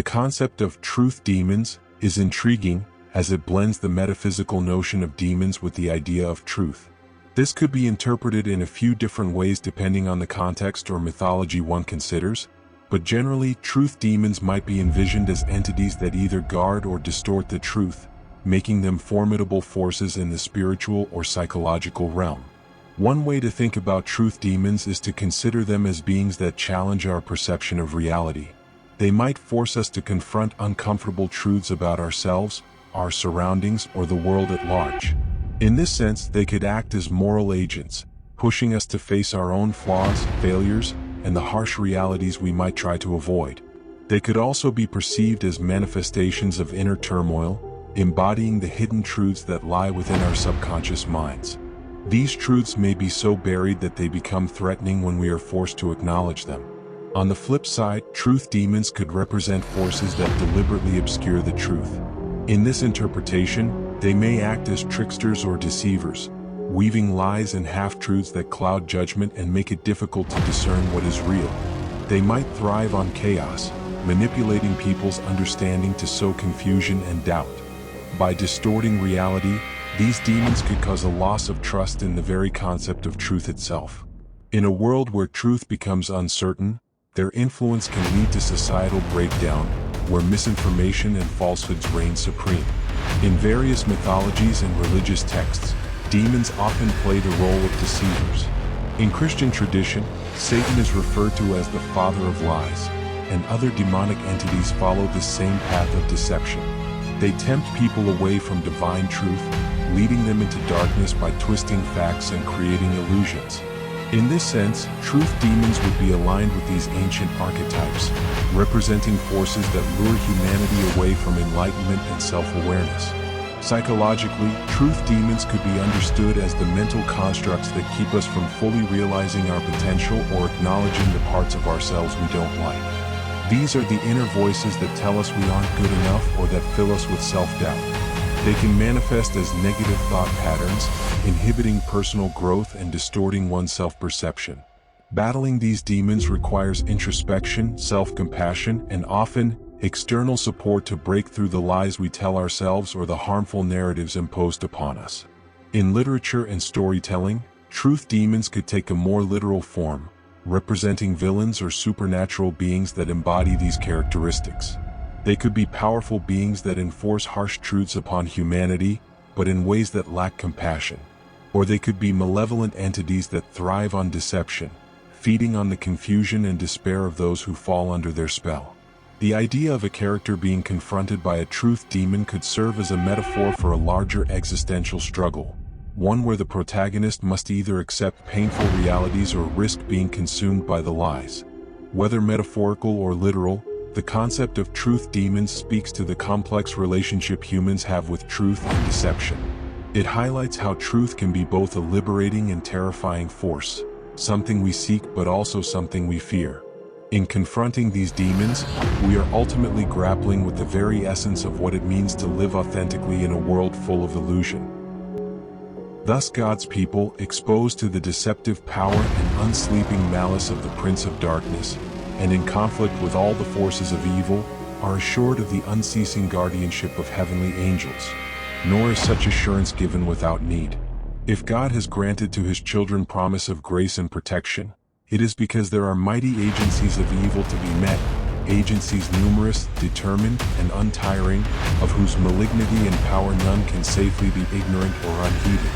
The concept of truth demons is intriguing as it blends the metaphysical notion of demons with the idea of truth. This could be interpreted in a few different ways depending on the context or mythology one considers, but generally, truth demons might be envisioned as entities that either guard or distort the truth, making them formidable forces in the spiritual or psychological realm. One way to think about truth demons is to consider them as beings that challenge our perception of reality. They might force us to confront uncomfortable truths about ourselves, our surroundings, or the world at large. In this sense, they could act as moral agents, pushing us to face our own flaws, failures, and the harsh realities we might try to avoid. They could also be perceived as manifestations of inner turmoil, embodying the hidden truths that lie within our subconscious minds. These truths may be so buried that they become threatening when we are forced to acknowledge them. On the flip side, truth demons could represent forces that deliberately obscure the truth. In this interpretation, they may act as tricksters or deceivers, weaving lies and half-truths that cloud judgment and make it difficult to discern what is real. They might thrive on chaos, manipulating people's understanding to sow confusion and doubt. By distorting reality, these demons could cause a loss of trust in the very concept of truth itself. In a world where truth becomes uncertain, their influence can lead to societal breakdown, where misinformation and falsehoods reign supreme. In various mythologies and religious texts, demons often play the role of deceivers. In Christian tradition, Satan is referred to as the father of lies, and other demonic entities follow the same path of deception. They tempt people away from divine truth, leading them into darkness by twisting facts and creating illusions. In this sense, truth demons would be aligned with these ancient archetypes, representing forces that lure humanity away from enlightenment and self-awareness. Psychologically, truth demons could be understood as the mental constructs that keep us from fully realizing our potential or acknowledging the parts of ourselves we don't like. These are the inner voices that tell us we aren't good enough or that fill us with self-doubt. They can manifest as negative thought patterns, inhibiting personal growth and distorting one's self-perception. Battling these demons requires introspection, self-compassion, and often external support to break through the lies we tell ourselves or the harmful narratives imposed upon us. In literature and storytelling, truth demons could take a more literal form, representing villains or supernatural beings that embody these characteristics. They could be powerful beings that enforce harsh truths upon humanity, but in ways that lack compassion. Or they could be malevolent entities that thrive on deception, feeding on the confusion and despair of those who fall under their spell. The idea of a character being confronted by a truth demon could serve as a metaphor for a larger existential struggle, one where the protagonist must either accept painful realities or risk being consumed by the lies. Whether metaphorical or literal, the concept of truth demons speaks to the complex relationship humans have with truth and deception. It highlights how truth can be both a liberating and terrifying force, something we seek but also something we fear. In confronting these demons, we are ultimately grappling with the very essence of what it means to live authentically in a world full of illusion. Thus God's people, exposed to the deceptive power and unsleeping malice of the Prince of Darkness, and in conflict with all the forces of evil, are assured of the unceasing guardianship of heavenly angels. Nor is such assurance given without need. If God has granted to His children promise of grace and protection, it is because there are mighty agencies of evil to be met, agencies numerous, determined, and untiring, of whose malignity and power none can safely be ignorant or unheeded.